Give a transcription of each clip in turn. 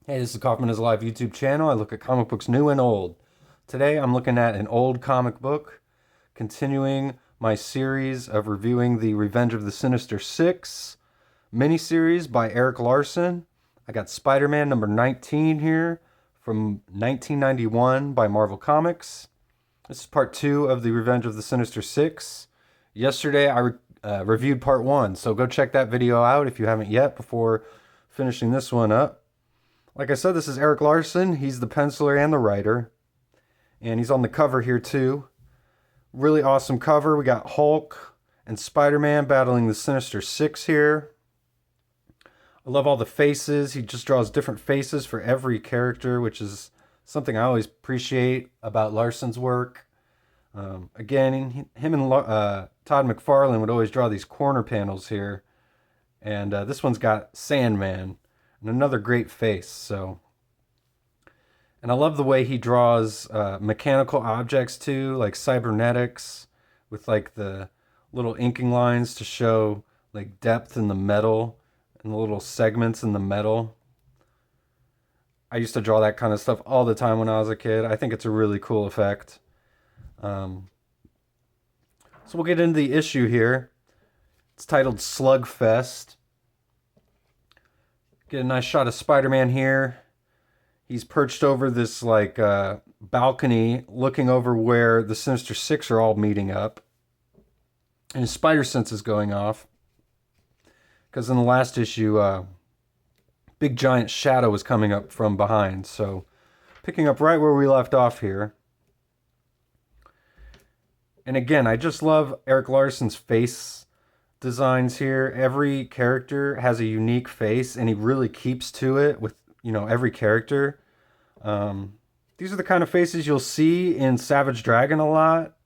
Hey, this is Kaufman is Alive YouTube channel. I look at comic books new and old. Today I'm looking at an old comic book, continuing my series of reviewing the Revenge of the Sinister 6 miniseries by Erik Larsen. I got Spider-Man number 19 here from 1991 by Marvel Comics. This is part 2 of the Revenge of the Sinister 6. Yesterday I reviewed part 1, so go check that video out if you haven't yet before finishing this one up. Like I said, this is Erik Larsen. He's the penciler and the writer. And he's on the cover here too. Really awesome cover. We got Hulk and Spider-Man battling the Sinister Six here. I love all the faces. He just draws different faces for every character, which is something I always appreciate about Larsen's work. Again, him and Todd McFarlane would always draw these corner panels here. And this one's got Sandman. And another great face. And I love the way he draws mechanical objects too, like cybernetics, with like the little inking lines to show like depth in the metal and the little segments in the metal. I used to draw that kind of stuff all the time when I was a kid. I think it's a really cool effect. So we'll get into the issue here. It's titled Slugfest. Get a nice shot of Spider-Man here. He's perched over this like balcony looking over where the Sinister Six are all meeting up. And his spider sense is going off. Because in the last issue, big giant shadow was coming up from behind. So picking up right where we left off here. And again, I just love Erik Larsen's face designs here. Every character has a unique face and he really keeps to it with, every character. These are the kind of faces you'll see in Savage Dragon a lot.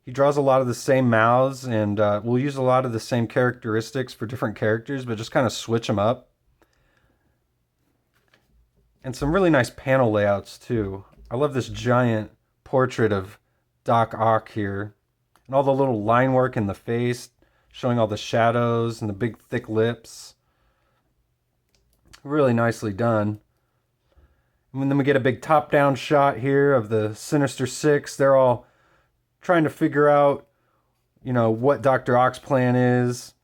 He draws a lot of the same mouths and we'll use a lot of the same characteristics for different characters, but just kind of switch them up. And some really nice panel layouts too. I love this giant portrait of Doc Ock here and all the little line work in the face, showing all the shadows and the big thick lips. Really nicely done. And then we get a big top-down shot here of the Sinister Six. They're all trying to figure out, what Dr. Ock's plan is.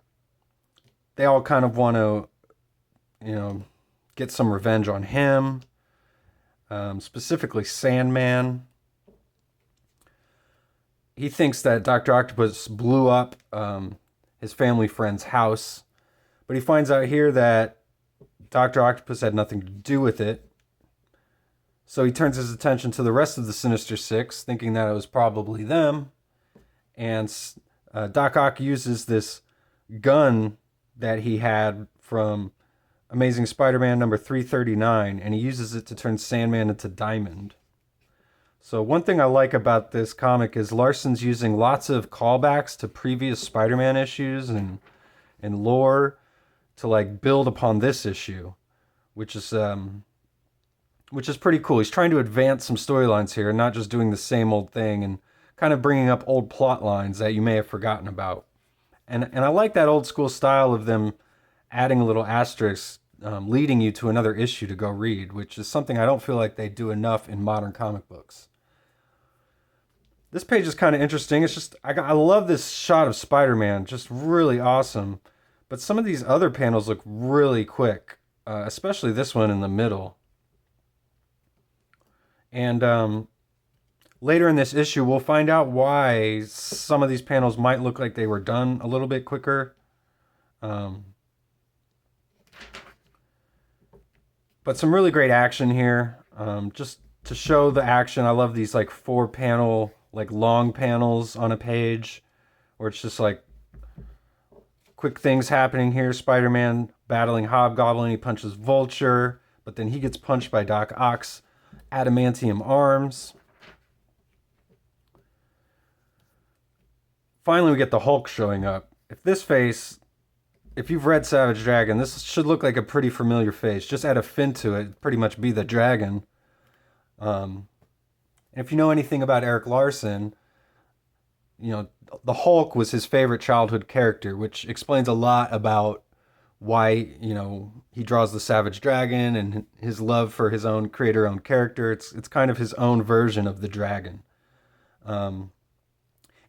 They all kind of want to, get some revenge on him. Specifically Sandman. He thinks that Dr. Octopus blew up his family friend's house. But he finds out here that Dr. Octopus had nothing to do with it. So he turns his attention to the rest of the Sinister Six, thinking that it was probably them. And Doc Ock uses this gun that he had from Amazing Spider-Man number 339, and he uses it to turn Sandman into Diamond. So one thing I like about this comic is Larsen's using lots of callbacks to previous Spider-Man issues and lore to like build upon this issue, which is pretty cool. He's trying to advance some storylines here, not just doing the same old thing and kind of bringing up old plot lines that you may have forgotten about. And I like that old school style of them adding a little asterisk, leading you to another issue to go read, which is something I don't feel like they do enough in modern comic books. This page is kind of interesting. It's just, I love this shot of Spider-Man, just really awesome. But some of these other panels look really quick, especially this one in the middle. And later in this issue, we'll find out why some of these panels might look like they were done a little bit quicker. But some really great action here. Just to show the action, I love these like 4-panel, like long panels on a page where it's just like quick things happening here. Spider-Man battling Hobgoblin. He punches Vulture, but then he gets punched by Doc Ock's adamantium arms. Finally, we get the Hulk showing up. If you've read Savage Dragon, this should look like a pretty familiar face. Just add a fin to it, pretty much be the dragon. If you know anything about Erik Larsen, the Hulk was his favorite childhood character, which explains a lot about why, he draws the Savage Dragon and his love for his own creator-owned character. It's kind of his own version of the dragon. And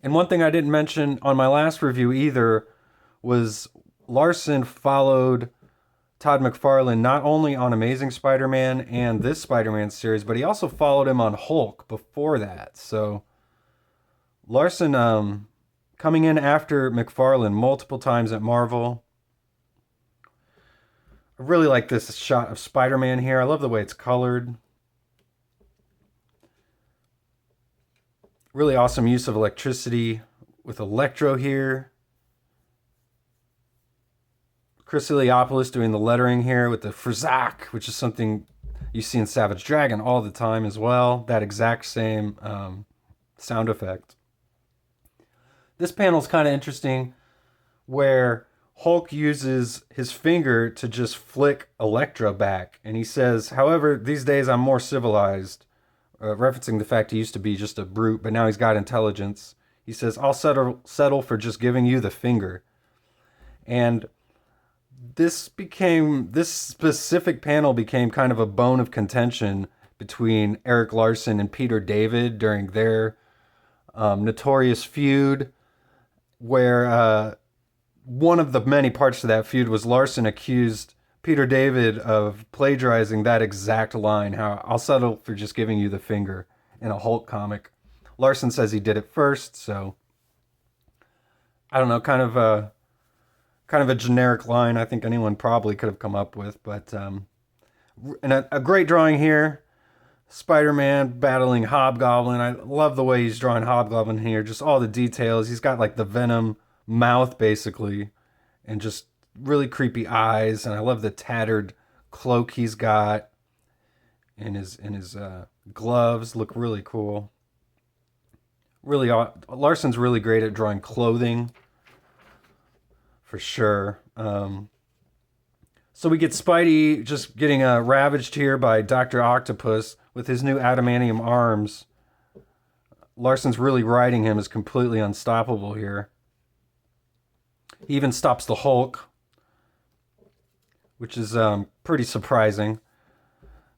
one thing I didn't mention on my last review either was Larsen followed Todd McFarlane not only on Amazing Spider-Man and this Spider-Man series, but he also followed him on Hulk before that. So Larsen coming in after McFarlane multiple times at Marvel. I really like this shot of Spider-Man here. I love the way it's colored. Really awesome use of electricity with Electro here. Chris Iliopoulos doing the lettering here with the Frzak, which is something you see in Savage Dragon all the time as well. That exact same sound effect. This panel is kind of interesting where Hulk uses his finger to just flick Elektra back. And he says, however, these days I'm more civilized, referencing the fact he used to be just a brute, but now he's got intelligence. He says, I'll settle for just giving you the finger. And this specific panel became kind of a bone of contention between Erik Larsen and Peter David during their notorious feud, where one of the many parts to that feud was Larsen accused Peter David of plagiarizing that exact line, how I'll settle for just giving you the finger, in a Hulk comic. Larsen says he did it first, so I don't know, kind of a generic line I think anyone probably could have come up with, but and a great drawing here. Spider-Man battling Hobgoblin. I love the way he's drawing Hobgoblin here. Just all the details. He's got like the Venom mouth basically, and just really creepy eyes. And I love the tattered cloak he's got, and his gloves look really cool. Really, Larsen's really great at drawing clothing, for sure. So we get Spidey just getting ravaged here by Dr. Octopus with his new adamantium arms. Larsen's really riding him as completely unstoppable here. He even stops the Hulk, which is pretty surprising.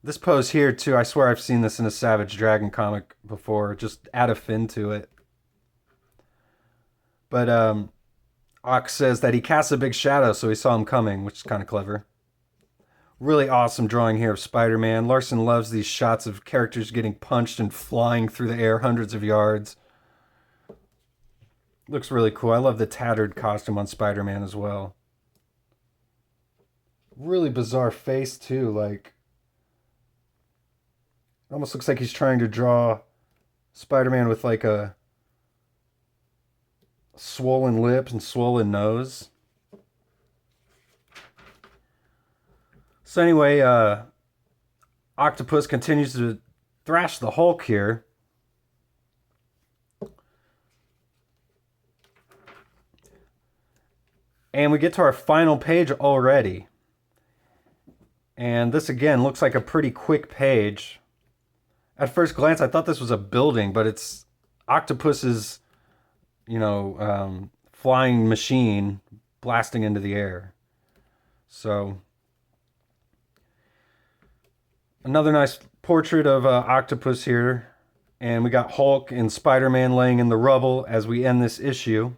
This pose here, too, I swear I've seen this in a Savage Dragon comic before. Just add a fin to it. But Ock says that he casts a big shadow, so he saw him coming, which is kind of clever. Really awesome drawing here of Spider-Man. Larsen loves these shots of characters getting punched and flying through the air hundreds of yards. Looks really cool. I love the tattered costume on Spider-Man as well. Really bizarre face, too. Like, it almost looks like he's trying to draw Spider-Man with like a swollen lips and swollen nose. So anyway, Octopus continues to thrash the Hulk here. And we get to our final page already. And this again looks like a pretty quick page. At first glance, I thought this was a building, but it's Octopus's, flying machine blasting into the air. So, another nice portrait of Octopus here. And we got Hulk and Spider-Man laying in the rubble as we end this issue.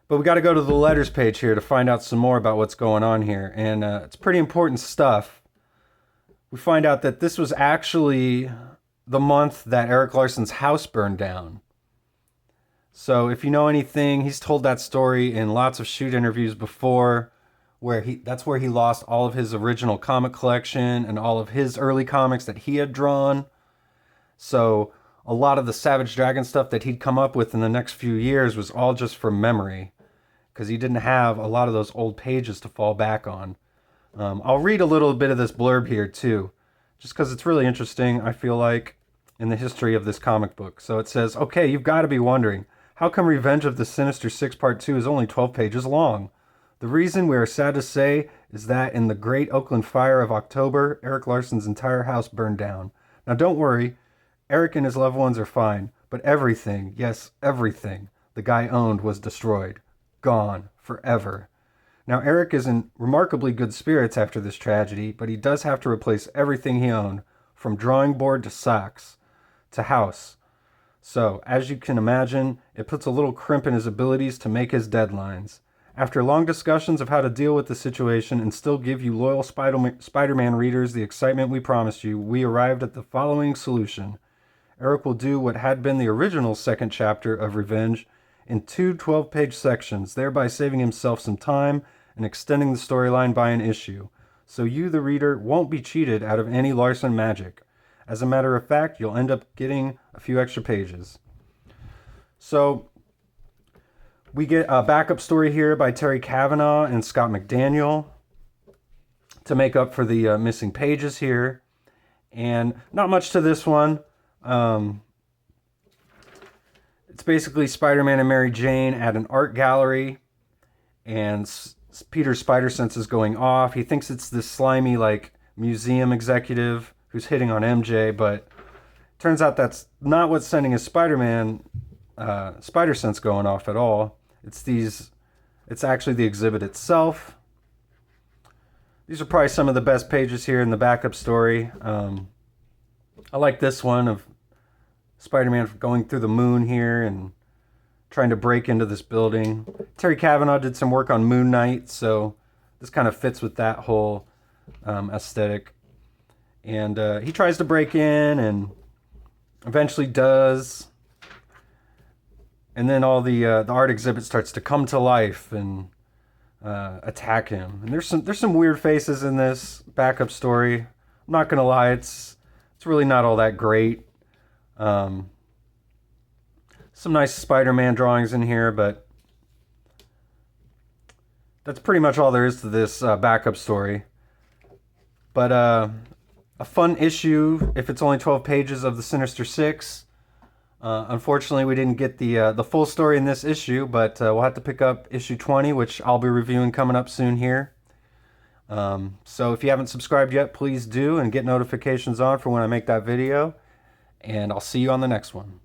But we got to go to the letters page here to find out some more about what's going on here. And it's pretty important stuff. We find out that this was actually the month that Erik Larsen's house burned down. So if you know anything, he's told that story in lots of shoot interviews before, where that's where he lost all of his original comic collection and all of his early comics that he had drawn. So a lot of the Savage Dragon stuff that he'd come up with in the next few years was all just from memory, because he didn't have a lot of those old pages to fall back on. I'll read a little bit of this blurb here too, just because it's really interesting, I feel like, in the history of this comic book. So it says, okay, you've got to be wondering, how come Revenge of the Sinister 6 Part 2 is only 12 pages long? The reason, we are sad to say, is that in the Great Oakland Fire of October, Erik Larsen's entire house burned down. Now don't worry, Erik and his loved ones are fine, but everything, yes, everything, the guy owned was destroyed. Gone. Forever. Now, Erik is in remarkably good spirits after this tragedy, but he does have to replace everything he owned, from drawing board to socks to house. So, as you can imagine, it puts a little crimp in his abilities to make his deadlines. After long discussions of how to deal with the situation and still give you loyal Spider-Man readers the excitement we promised you, we arrived at the following solution. Erik will do what had been the original second chapter of Revenge in two 12-page sections, thereby saving himself some time and extending the storyline by an issue. So you, the reader, won't be cheated out of any Larsen magic. As a matter of fact, you'll end up getting a few extra pages. So we get a backup story here by Terry Kavanagh and Scott McDaniel to make up for the missing pages here. And not much to this one. It's basically Spider-Man and Mary Jane at an art gallery, and Peter's spider sense is going off. He thinks it's this slimy, like, museum executive who's hitting on MJ, but turns out that's not what's sending his Spider-Man spider sense going off at all. It's actually the exhibit itself. These are probably some of the best pages here in the backup story. I like this one of Spider-Man going through the moon here and trying to break into this building. Terry Kavanagh did some work on Moon Knight, so this kind of fits with that whole aesthetic. And he tries to break in and eventually does. And then all the art exhibit starts to come to life and attack him. And there's some weird faces in this backup story. I'm not gonna lie, it's really not all that great. Some nice Spider-Man drawings in here, but that's pretty much all there is to this backup story. But a fun issue if it's only 12 pages of the Sinister Six. Unfortunately, we didn't get the full story in this issue, but we'll have to pick up issue 20, which I'll be reviewing coming up soon here. So if you haven't subscribed yet, please do, and get notifications on for when I make that video. And I'll see you on the next one.